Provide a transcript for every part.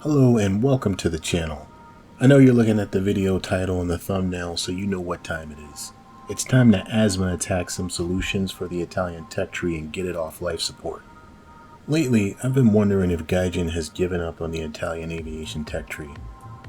Hello and welcome to the channel. I know you're looking at the video title and the thumbnail, so you know what time it is. It's time to ASA-M attack some solutions for the Italian tech tree and get it off life support. Lately, I've been wondering if Gaijin has given up on the Italian aviation tech tree.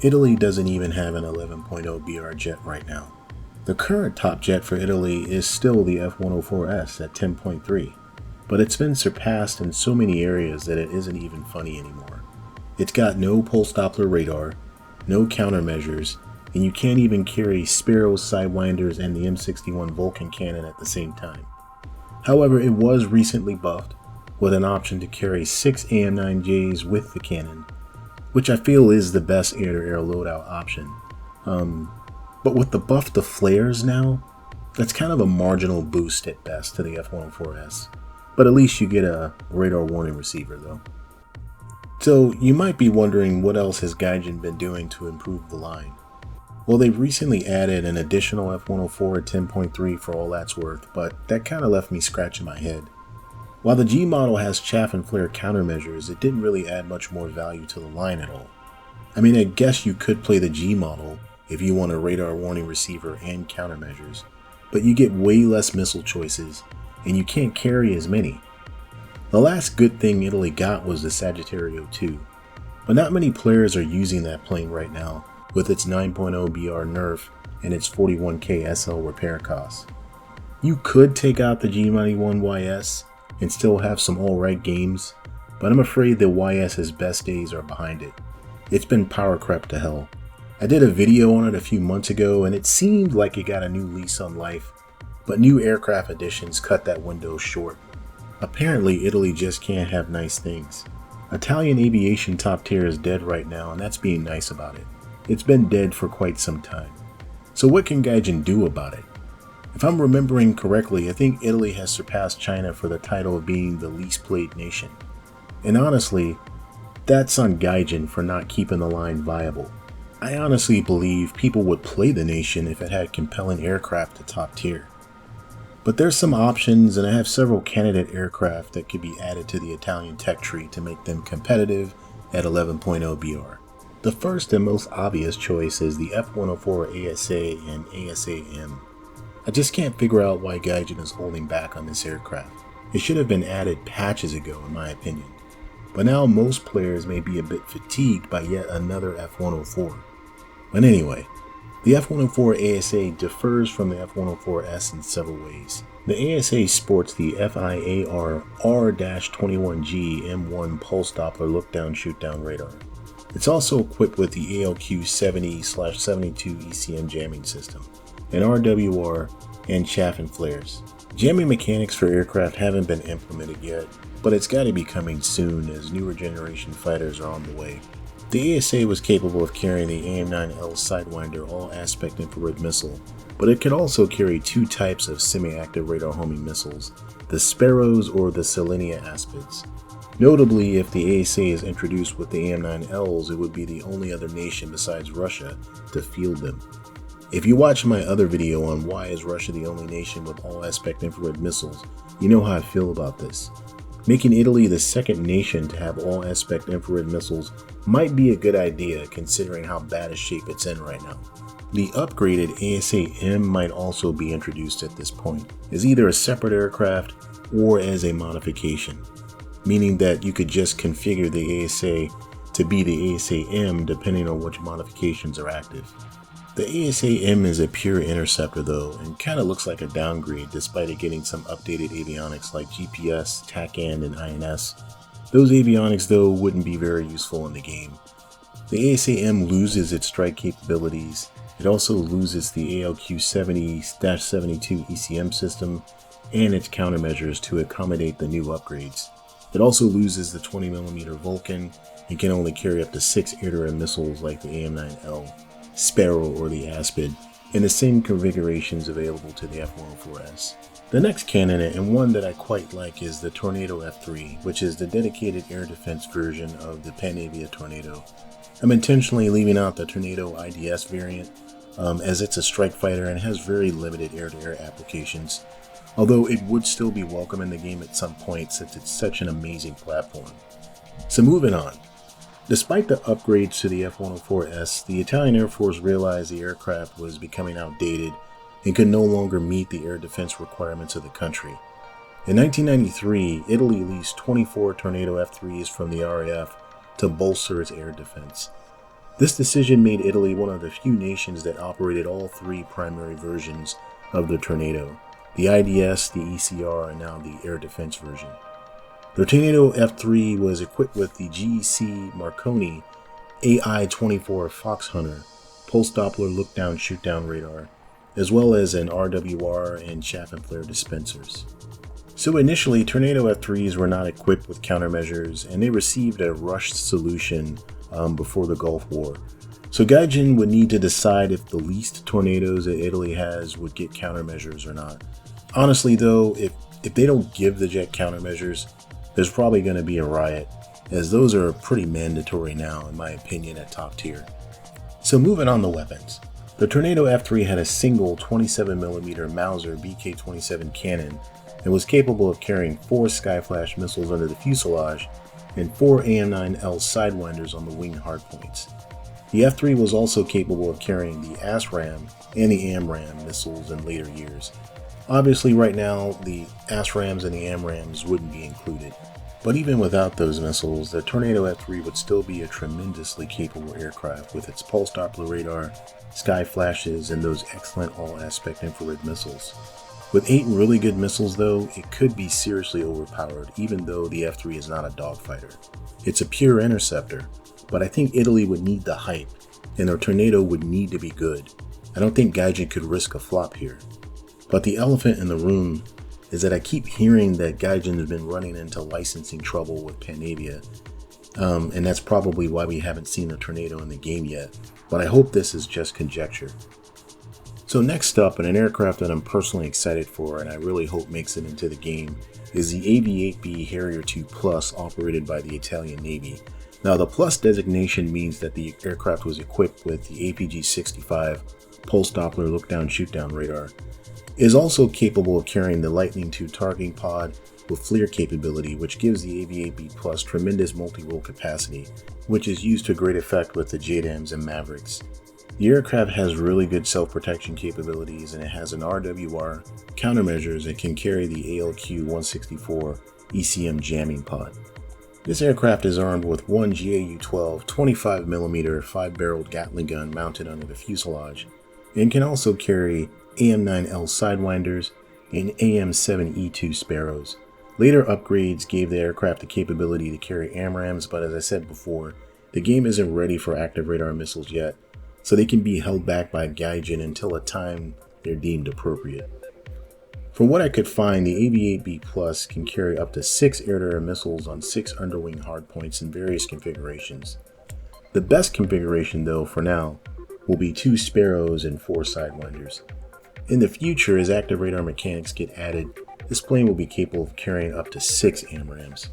Italy doesn't even have an 11.0 BR jet right now. The current top jet for Italy is still the F104S at 10.3, but it's been surpassed in so many areas that it isn't even funny anymore. It's got no pulse Doppler radar, no countermeasures, and you can't even carry Sparrows, Sidewinders, and the M61 Vulcan cannon at the same time. However, it was recently buffed with an option to carry 6 AIM-9Js with the cannon, which I feel is the best air-to-air loadout option. But with the buff to flares now, that's kind of a marginal boost at best to the F104S. But at least you get a radar warning receiver though. So you might be wondering what else has Gaijin been doing to improve the line. Well, they've recently added an additional F104 at 10.3 for all that's worth, but that kind of left me scratching my head. While the G model has chaff and flare countermeasures, it didn't really add much more value to the line at all. I mean, I guess you could play the G model if you want a radar warning receiver and countermeasures, but you get way less missile choices, and you can't carry as many. The last good thing Italy got was the Harrier II, but not many players are using that plane right now with its 9.0 BR nerf and its 41k SL repair costs. You could take out the G91YS and still have some alright games, but I'm afraid the YS's best days are behind it. It's been power crept to hell. I did a video on it a few months ago and it seemed like it got a new lease on life, but new aircraft additions cut that window short. Apparently, Italy just can't have nice things. Italian aviation top tier is dead right now, and that's being nice about it. It's been dead for quite some time. So what can Gaijin do about it? If I'm remembering correctly, I think Italy has surpassed China for the title of being the least played nation. And honestly, that's on Gaijin for not keeping the line viable. I honestly believe people would play the nation if it had compelling aircraft to top tier. But there's some options, and I have several candidate aircraft that could be added to the Italian tech tree to make them competitive at 11.0 BR. The first and most obvious choice is the F104 ASA and ASA-M. I just can't figure out why Gaijin is holding back on this aircraft. It should have been added patches ago in my opinion. But now most players may be a bit fatigued by yet another F104. But anyway, the F104 ASA differs from the F104S in several ways. The ASA sports the FIAR R-21G M1 pulse Doppler look-down shoot-down radar. It's also equipped with the ALQ-70/72 ECM jamming system, an RWR, and chaff and flares. Jamming mechanics for aircraft haven't been implemented yet, but it's got to be coming soon as newer generation fighters are on the way. The ASA was capable of carrying the AIM-9L Sidewinder all-aspect infrared missile, but it could also carry two types of semi-active radar homing missiles, the Sparrows or the Selenia Aspids. Notably, if the ASA is introduced with the AIM-9Ls, it would be the only other nation besides Russia to field them. If you watch my other video on why is Russia the only nation with all-aspect infrared missiles, you know how I feel about this. Making Italy the second nation to have all-aspect infrared missiles might be a good idea considering how bad a shape it's in right now. The upgraded ASA-M might also be introduced at this point, as either a separate aircraft or as a modification, meaning that you could just configure the ASA to be the ASA-M depending on which modifications are active. The ASA-M is a pure interceptor though, and kinda looks like a downgrade despite it getting some updated avionics like GPS, TACAN, and INS. Those avionics though wouldn't be very useful in the game. The ASA-M loses its strike capabilities. It also loses the ALQ-70/72 ECM system and its countermeasures to accommodate the new upgrades. It also loses the 20mm Vulcan and can only carry up to 6 air-to-air missiles like the AIM-9L, Sparrow, or the Aspid, in the same configurations available to the F104S. The next candidate, and one that I quite like, is the Tornado F3, which is the dedicated air defense version of the Panavia Tornado. I'm intentionally leaving out the Tornado IDS variant, as it's a strike fighter and has very limited air-to-air applications, although it would still be welcome in the game at some point since it's such an amazing platform. So moving on. Despite the upgrades to the F-104S, the Italian Air Force realized the aircraft was becoming outdated and could no longer meet the air defense requirements of the country. In 1993, Italy leased 24 Tornado F3s from the RAF to bolster its air defense. This decision made Italy one of the few nations that operated all three primary versions of the Tornado: the IDS, the ECR, and now the air defense version. The Tornado F3 was equipped with the GEC Marconi AI-24 Fox Hunter pulse Doppler look-down shoot-down radar, as well as an RWR and chaff and flare dispensers. So initially, Tornado F3s were not equipped with countermeasures, and they received a rushed solution before the Gulf War. So Gaijin would need to decide if the leased Tornadoes that Italy has would get countermeasures or not. Honestly though, if they don't give the jet countermeasures, there's probably going to be a riot, as those are pretty mandatory now in my opinion at top tier. So moving on to weapons. The Tornado F3 had a single 27mm Mauser BK-27 cannon and was capable of carrying 4 Skyflash missiles under the fuselage and 4 AIM-9L Sidewinders on the wing hardpoints. The F3 was also capable of carrying the ASA-M and the AMRAAM missiles in later years. Obviously right now, the ASRAMs and the AMRAAMs wouldn't be included, but even without those missiles, the Tornado F3 would still be a tremendously capable aircraft with its pulse Doppler radar, sky flashes, and those excellent all-aspect infrared missiles. With 8 really good missiles though, it could be seriously overpowered even though the F3 is not a dogfighter. It's a pure interceptor, but I think Italy would need the hype, and their Tornado would need to be good. I don't think Gaijin could risk a flop here. But the elephant in the room is that I keep hearing that Gaijin has been running into licensing trouble with Panavia, and that's probably why we haven't seen the Tornado in the game yet, but I hope this is just conjecture. So next up, and an aircraft that I'm personally excited for and I really hope makes it into the game, is the AV-8B Harrier II Plus operated by the Italian Navy. Now the Plus designation means that the aircraft was equipped with the APG-65 pulse Doppler look-down shoot-down radar. It is also capable of carrying the Lightning II targeting pod with FLIR capability, which gives the AV-8B Plus tremendous multi-role capacity, which is used to great effect with the JDAMs and Mavericks. The aircraft has really good self-protection capabilities, and it has an RWR, countermeasures, and can carry the ALQ-164 ECM jamming pod. This aircraft is armed with one GAU-12 25mm 5-barreled Gatling gun mounted under the fuselage, and can also carry AIM-9L Sidewinders and AIM-7E2 Sparrows. Later upgrades gave the aircraft the capability to carry AMRAAMs, but as I said before, the game isn't ready for active radar missiles yet, so they can be held back by Gaijin until a time they're deemed appropriate. From what I could find, the AV-8B Plus can carry up to 6 air-to-air missiles on 6 underwing hardpoints in various configurations. The best configuration though, for now, will be 2 Sparrows and 4 Sidewinders. In the future, as active radar mechanics get added, this plane will be capable of carrying up to 6 AMRAAMs.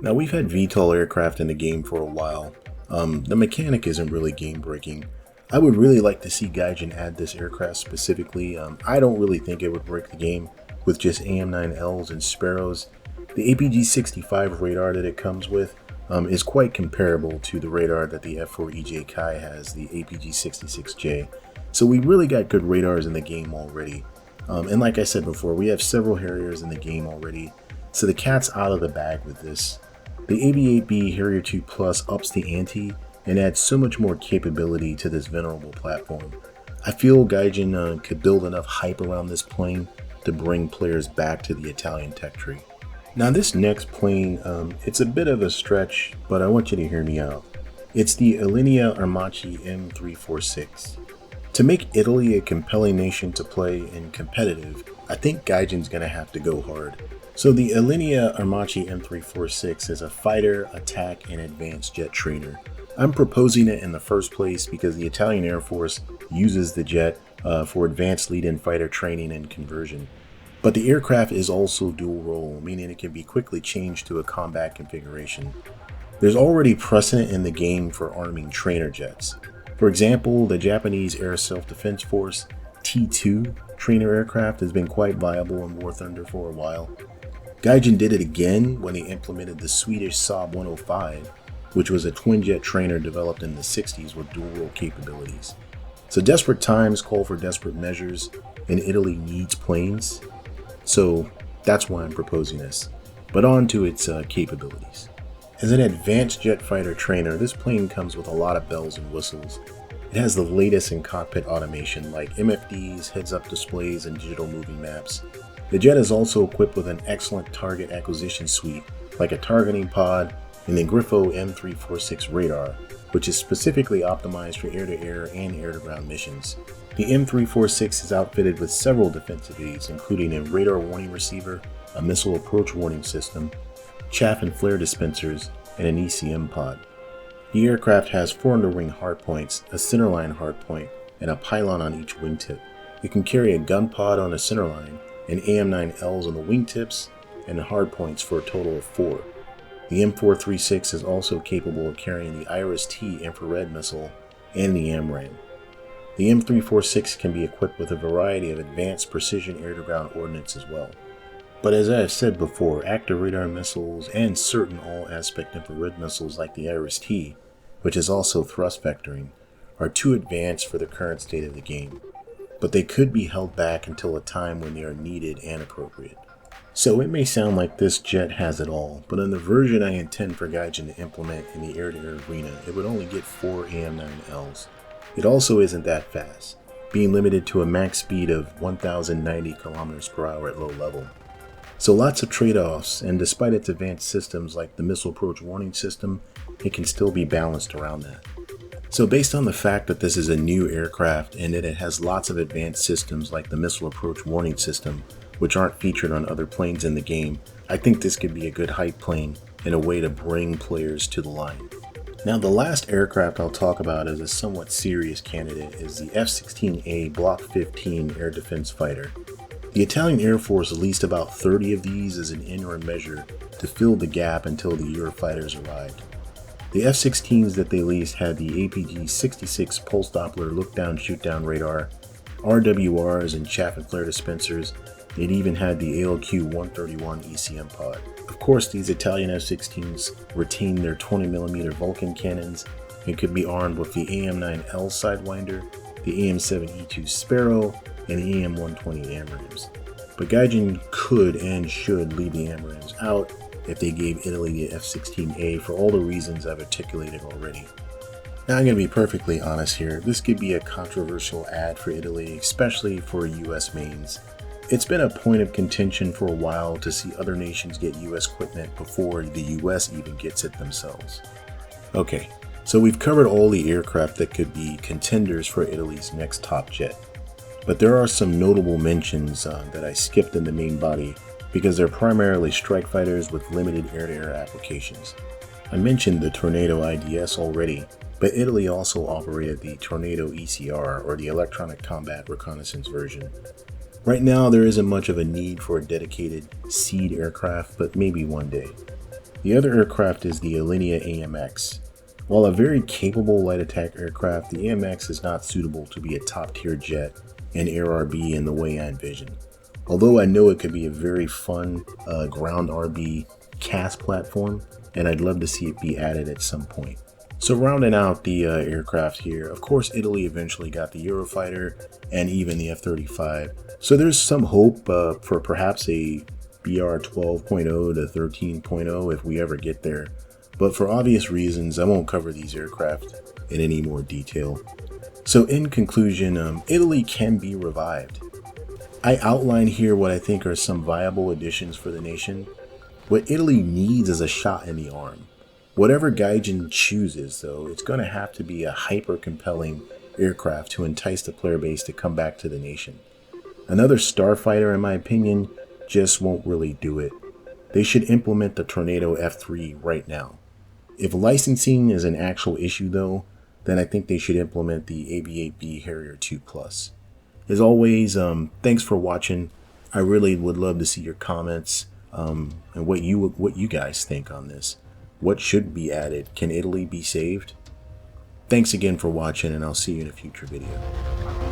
Now we've had VTOL aircraft in the game for a while. The mechanic isn't really game breaking. I would really like to see Gaijin add this aircraft specifically. I don't really think it would break the game with just AIM-9Ls and Sparrows. The APG-65 radar that it comes with is quite comparable to the radar that the F4EJ Kai has, the APG-66J. So we really got good radars in the game already. And like I said before, we have several Harriers in the game already, so the cat's out of the bag with this. The AV-8B Harrier II Plus ups the ante and adds so much more capability to this venerable platform. I feel Gaijin could build enough hype around this plane to bring players back to the Italian tech tree. Now this next plane, it's a bit of a stretch, but I want you to hear me out. It's the Aermacchi M-346. To make Italy a compelling nation to play and competitive, I think Gaijin's gonna have to go hard. So the Aermacchi M-346 is a fighter, attack, and advanced jet trainer. I'm proposing it in the first place because the Italian Air Force uses the jet for advanced lead-in fighter training and conversion. But the aircraft is also dual role, meaning it can be quickly changed to a combat configuration. There's already precedent in the game for arming trainer jets. For example, the Japanese Air Self-Defense Force T-2 trainer aircraft has been quite viable in War Thunder for a while. Gaijin did it again when they implemented the Swedish Saab 105, which was a twin-jet trainer developed in the 60s with dual-role capabilities. So desperate times call for desperate measures, and Italy needs planes, so that's why I'm proposing this. But on to its capabilities. As an advanced jet fighter trainer, this plane comes with a lot of bells and whistles. It has the latest in cockpit automation like MFDs, heads-up displays, and digital moving maps. The jet is also equipped with an excellent target acquisition suite like a targeting pod and the Grifo M-346 radar, which is specifically optimized for air-to-air and air-to-ground missions. The M-346 is outfitted with several defensive aids, including a radar warning receiver, a missile approach warning system, chaff and flare dispensers, and an ASA-M pod. The aircraft has 4 underwing hardpoints, a centerline hardpoint, and a pylon on each wingtip. It can carry a gun pod on a centerline, and AIM-9Ls on the wingtips, and hardpoints for a total of 4. The M436 is also capable of carrying the Harrier II infrared missile and the AMRAAM. The M346 can be equipped with a variety of advanced precision air-to-ground ordnance as well. But as I have said before, active radar missiles and certain all-aspect infrared missiles like the Harrier II, which is also thrust vectoring, are too advanced for the current state of the game. But they could be held back until a time when they are needed and appropriate. So it may sound like this jet has it all, but in the version I intend for Gaijin to implement in the air-to-air arena, it would only get 4 AIM-9Ls. It also isn't that fast, being limited to a max speed of 1,090 km per hour at low level. So lots of trade-offs, and despite its advanced systems like the missile approach warning system, it can still be balanced around that. So based on the fact that this is a new aircraft and that it has lots of advanced systems like the missile approach warning system, which aren't featured on other planes in the game, I think this could be a good hype plane and a way to bring players to the line. Now the last aircraft I'll talk about as a somewhat serious candidate is the F-16A Block 15 air defense fighter. The Italian Air Force leased about 30 of these as an interim measure to fill the gap until the Eurofighters arrived. The F-16s that they leased had the APG-66 pulse Doppler look-down shoot-down radar, RWRs and chaff and flare dispensers. It even had the ALQ-131 ASA-M pod. Of course, these Italian F-16s retained their 20mm Vulcan cannons and could be armed with the AIM-9L Sidewinder, the AIM-7E2 Sparrow, and the AIM-120 AMRAAMs. But Gaijin could and should leave the AMRAAMs out if they gave Italy the F-16A for all the reasons I've articulated already. Now I'm going to be perfectly honest here, this could be a controversial ad for Italy, especially for US mains. It's been a point of contention for a while to see other nations get US equipment before the US even gets it themselves. Okay, so we've covered all the aircraft that could be contenders for Italy's next top jet. But there are some notable mentions that I skipped in the main body because they're primarily strike fighters with limited air-to-air applications. I mentioned the Tornado IDS already, but Italy also operated the Tornado ECR, or the Electronic Combat Reconnaissance version. Right now there isn't much of a need for a dedicated seed aircraft, but maybe one day. The other aircraft is the Alinea AMX. While a very capable light attack aircraft, the AMX is not suitable to be a top tier jet and air RB in the way I envision. Although I know it could be a very fun ground RB CAS platform, and I'd love to see it be added at some point. So rounding out the aircraft here, of course Italy eventually got the Eurofighter and even the F-35. So there's some hope for perhaps a BR 12.0 to 13.0 if we ever get there. But for obvious reasons, I won't cover these aircraft in any more detail. So in conclusion, Italy can be revived. I outline here what I think are some viable additions for the nation. What Italy needs is a shot in the arm. Whatever Gaijin chooses, though, it's going to have to be a hyper-compelling aircraft to entice the player base to come back to the nation. Another starfighter, in my opinion, just won't really do it. They should implement the Tornado F3 right now. If licensing is an actual issue, though, then I think they should implement the AV-8B Harrier II Plus. As always, thanks for watching. I really would love to see your comments and what you guys think on this. What should be added? Can Italy be saved? Thanks again for watching, and I'll see you in a future video.